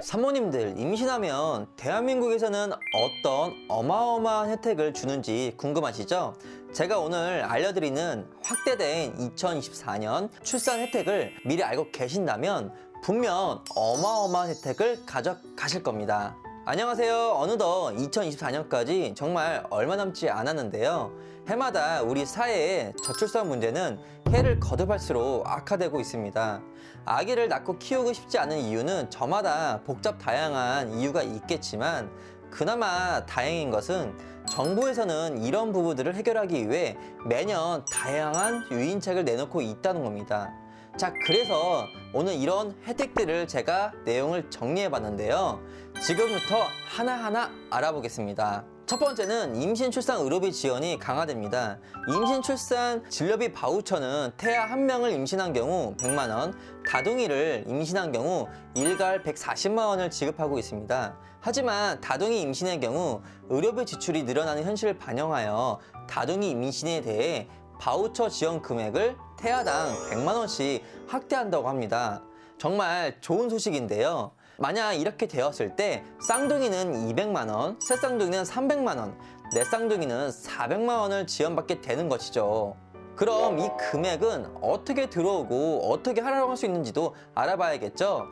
사모님들, 임신하면 대한민국에서는 어떤 어마어마한 혜택을 주는지 궁금하시죠? 제가 오늘 알려드리는 확대된 2024년 출산 혜택을 미리 알고 계신다면 분명 어마어마한 혜택을 가져가실 겁니다. 안녕하세요. 어느덧 2024년까지 정말 얼마 남지 않았는데요. 해마다 우리 사회의 저출산 문제는 해를 거듭할수록 악화되고 있습니다. 아기를 낳고 키우고 싶지 않은 이유는 저마다 복잡 다양한 이유가 있겠지만 그나마 다행인 것은 정부에서는 이런 부분들을 해결하기 위해 매년 다양한 유인책을 내놓고 있다는 겁니다. 자, 그래서 오늘 이런 혜택들을 제가 내용을 정리해 봤는데요. 지금부터 하나하나 알아보겠습니다. 첫 번째는 임신 출산 의료비 지원이 강화됩니다. 임신 출산 진료비 바우처는 태아 1명을 임신한 경우 100만원, 다둥이를 임신한 경우 일괄 140만원을 지급하고 있습니다. 하지만 다둥이 임신의 경우 의료비 지출이 늘어나는 현실을 반영하여 다둥이 임신에 대해 바우처 지원 금액을 태아당 100만원씩 확대한다고 합니다. 정말 좋은 소식인데요. 만약 이렇게 되었을 때 쌍둥이는 200만원, 셋쌍둥이는 300만원, 넷쌍둥이는 400만원을 지원받게 되는 것이죠. 그럼 이 금액은 어떻게 들어오고 어떻게 활용할 수 있는지도 알아봐야겠죠.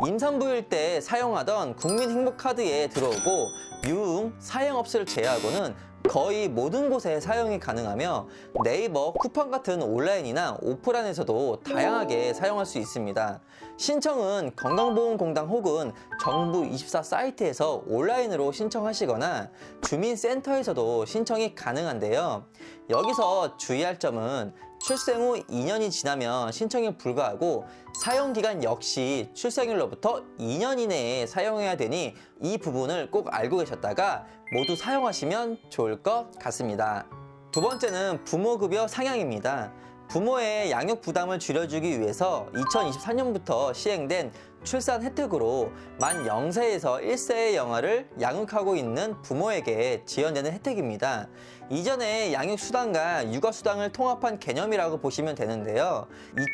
임산부일 때 사용하던 국민행복카드에 들어오고 유흥, 사행업소를 제외하고는 거의 모든 곳에 사용이 가능하며 네이버 쿠팡 같은 온라인이나 오프라인에서도 다양하게 사용할 수 있습니다. 신청은 건강보험공단 혹은 정부24 사이트에서 온라인으로 신청하시거나 주민센터에서도 신청이 가능한데요. 여기서 주의할 점은 출생 후 2년이 지나면 신청이 불가하고 사용기간 역시 출생일로부터 2년 이내에 사용해야 되니 이 부분을 꼭 알고 계셨다가 모두 사용하시면 좋을 것 같습니다. 두 번째는 부모급여 상향입니다. 부모의 양육 부담을 줄여주기 위해서 2024년부터 시행된 출산 혜택으로 만 0세에서 1세의 영아를 양육하고 있는 부모에게 지원되는 혜택입니다. 이전에 양육수당과 육아수당을 통합한 개념이라고 보시면 되는데요.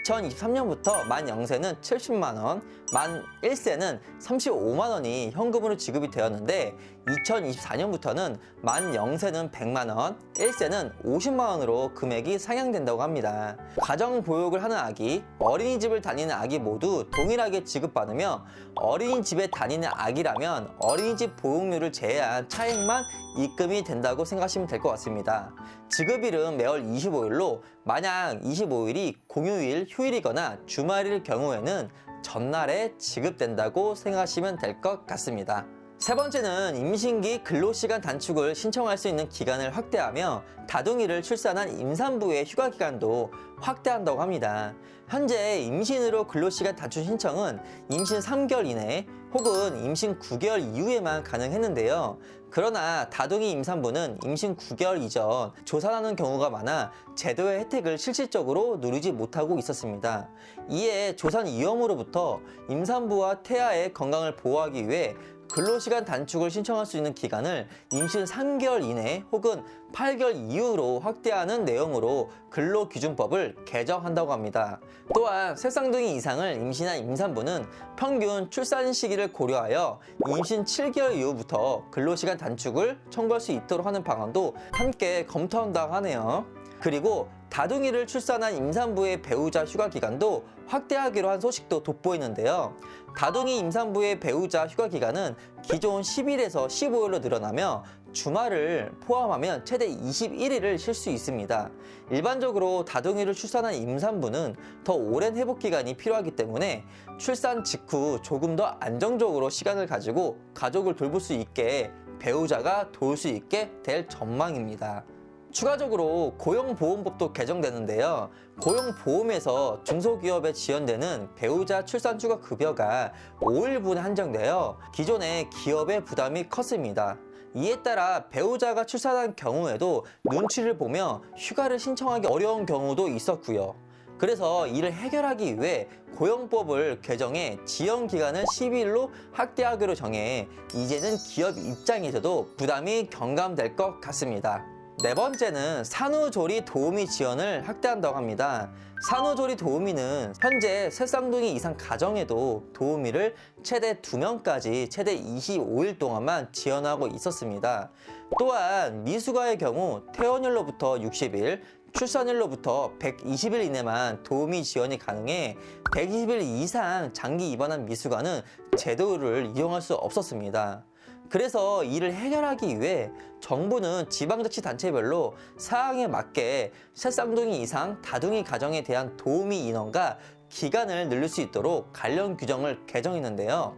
2023년부터 만 0세는 70만원, 만 1세는 35만원이 현금으로 지급이 되었는데 2024년부터는 만 0세는 100만원, 1세는 50만원으로 금액이 상향된다고 합니다. 가정보육을 하는 아기, 어린이집을 다니는 아기 모두 동일하게 지급받으며 어린이집에 다니는 아기라면 어린이집 보육료를 제외한 차액만 입금이 된다고 생각하시면 될 것 같습니다. 지급일은 매월 25일로 만약 25일이 공휴일, 휴일이거나 주말일 경우에는 전날에 지급된다고 생각하시면 될 것 같습니다. 세 번째는 임신기 근로시간 단축을 신청할 수 있는 기간을 확대하며 다둥이를 출산한 임산부의 휴가기간도 확대한다고 합니다. 현재 임신으로 근로시간 단축 신청은 임신 3개월 이내 혹은 임신 9개월 이후에만 가능했는데요. 그러나 다둥이 임산부는 임신 9개월 이전 조산하는 경우가 많아 제도의 혜택을 실질적으로 누리지 못하고 있었습니다. 이에 조산 위험으로부터 임산부와 태아의 건강을 보호하기 위해 근로시간 단축을 신청할 수 있는 기간을 임신 3개월 이내 혹은 8개월 이후로 확대하는 내용으로 근로기준법을 개정한다고 합니다. 또한 세 쌍둥이 이상을 임신한 임산부는 평균 출산 시기를 고려하여 임신 7개월 이후부터 근로시간 단축을 청구할 수 있도록 하는 방안도 함께 검토한다고 하네요. 그리고 다둥이를 출산한 임산부의 배우자 휴가 기간도 확대하기로 한 소식도 돋보이는데요. 다둥이 임산부의 배우자 휴가 기간은 기존 10일에서 15일로 늘어나며 주말을 포함하면 최대 21일을 쉴 수 있습니다. 일반적으로 다둥이를 출산한 임산부는 더 오랜 회복 기간이 필요하기 때문에 출산 직후 조금 더 안정적으로 시간을 가지고 가족을 돌볼 수 있게 배우자가 도울 수 있게 될 전망입니다. 추가적으로 고용보험법도 개정되는데요. 고용보험에서 중소기업에 지원되는 배우자 출산 휴가 급여가 5일분에 한정되어 기존의 기업의 부담이 컸습니다. 이에 따라 배우자가 출산한 경우에도 눈치를 보며 휴가를 신청하기 어려운 경우도 있었고요. 그래서 이를 해결하기 위해 고용법을 개정해 지원기간을 12일로 확대하기로 정해 이제는 기업 입장에서도 부담이 경감될 것 같습니다. 네 번째는 산후조리 도우미 지원을 확대한다고 합니다. 산후조리 도우미는 현재 새 쌍둥이 이상 가정에도 도우미를 최대 2명까지 최대 25일 동안만 지원하고 있었습니다. 또한 미숙아의 경우 퇴원일로부터 60일, 출산일로부터 120일 이내만 도우미 지원이 가능해 120일 이상 장기 입원한 미숙아는 제도를 이용할 수 없었습니다. 그래서 이를 해결하기 위해 정부는 지방자치단체별로 사항에 맞게 새 쌍둥이 이상 다둥이 가정에 대한 도우미 인원과 기간을 늘릴 수 있도록 관련 규정을 개정했는데요.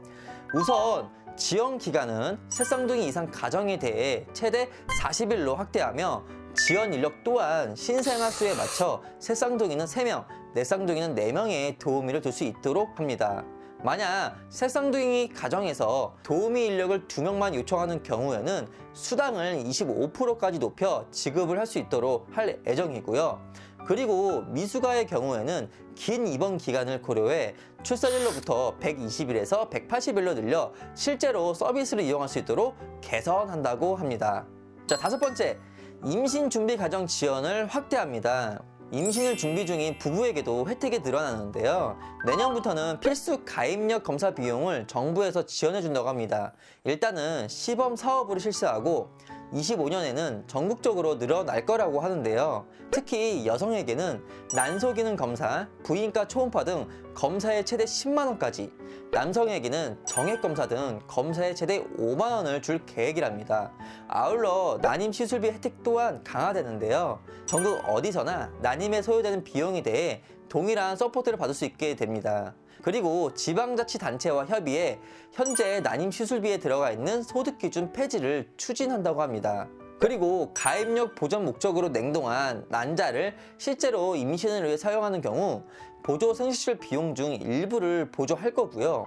우선 지원 기간은 새 쌍둥이 이상 가정에 대해 최대 40일로 확대하며 지원 인력 또한 신생아 수에 맞춰 새 쌍둥이는 3명, 네 쌍둥이는 4명의 도우미를 둘 수 있도록 합니다. 만약 새 쌍둥이 가정에서 도우미 인력을 2명만 요청하는 경우에는 수당을 25%까지 높여 지급을 할 수 있도록 할 예정이고요. 그리고 미숙아의 경우에는 긴 입원 기간을 고려해 출산일로부터 120일에서 180일로 늘려 실제로 서비스를 이용할 수 있도록 개선한다고 합니다. 자, 5번째, 임신 준비 가정 지원을 확대합니다. 임신을 준비 중인 부부에게도 혜택이 늘어나는데요. 내년부터는 필수 가입력 검사 비용을 정부에서 지원해 준다고 합니다. 일단은 시범 사업으로 실시하고 25년에는 전국적으로 늘어날 거라고 하는데요. 특히 여성에게는 난소기능 검사, 부인과 초음파 등 검사에 최대 10만 원까지, 남성에게는 정액검사 등 검사에 최대 5만 원을 줄 계획이랍니다. 아울러 난임 시술비 혜택 또한 강화되는데요. 전국 어디서나 난임에 소요되는 비용에 대해 동일한 서포트를 받을 수 있게 됩니다. 그리고 지방자치단체와 협의해 현재 난임 시술비에 들어가 있는 소득기준 폐지를 추진한다고 합니다. 그리고 가입력 보전 목적으로 냉동한 난자를 실제로 임신을 위해 사용하는 경우 보조 생식시설 비용 중 일부를 보조할 거고요.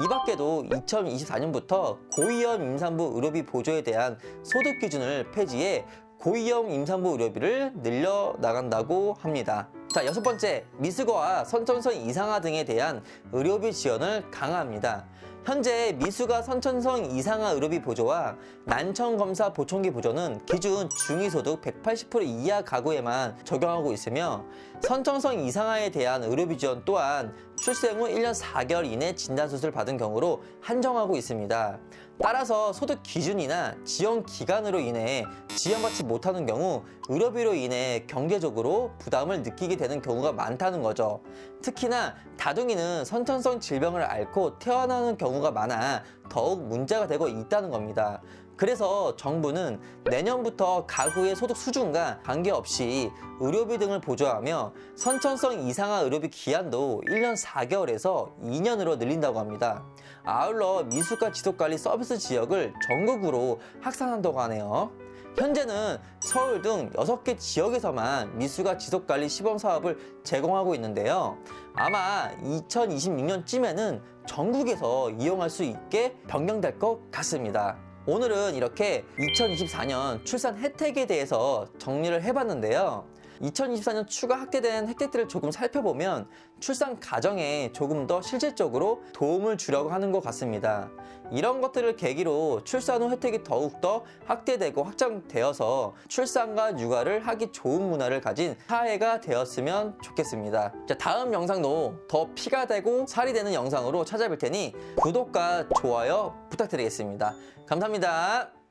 이 밖에도 2024년부터 고위험 임산부 의료비 보조에 대한 소득 기준을 폐지해 고위험 임산부 의료비를 늘려나간다고 합니다. 자, 6번째, 미숙아와 선천성 이상아 등에 대한 의료비 지원을 강화합니다. 현재 미숙아 선천성 이상아 의료비 보조와 난청검사 보청기 보조는 기준 중위소득 180% 이하 가구에만 적용하고 있으며 선천성 이상아에 대한 의료비 지원 또한 출생 후 1년 4개월 이내 진단수술 받은 경우로 한정하고 있습니다. 따라서 소득 기준이나 지원 기간으로 인해 지원받지 못하는 경우 의료비로 인해 경제적으로 부담을 느끼게 되는 경우가 많다는 거죠. 특히나 다둥이는 선천성 질병을 앓고 태어나는 경우가 많아 더욱 문제가 되고 있다는 겁니다. 그래서 정부는 내년부터 가구의 소득 수준과 관계없이 의료비 등을 보조하며 선천성 이상아 의료비 기한도 1년 4개월에서 2년으로 늘린다고 합니다. 아울러 미숙아 지속관리 서비스 지역을 전국으로 확산한다고 하네요. 현재는 서울 등 6개 지역에서만 미숙아 지속관리 시범사업을 제공하고 있는데요. 아마 2026년쯤에는 전국에서 이용할 수 있게 변경될 것 같습니다. 오늘은 이렇게 2024년 출산 혜택에 대해서 정리를 해봤는데요. 2024년 추가 확대된 혜택들을 조금 살펴보면 출산 가정에 조금 더 실질적으로 도움을 주려고 하는 것 같습니다. 이런 것들을 계기로 출산 후 혜택이 더욱더 확대되고 확장되어서 출산과 육아를 하기 좋은 문화를 가진 사회가 되었으면 좋겠습니다. 자, 다음 영상도 더 피가 되고 살이 되는 영상으로 찾아뵐 테니 구독과 좋아요 부탁드리겠습니다. 감사합니다.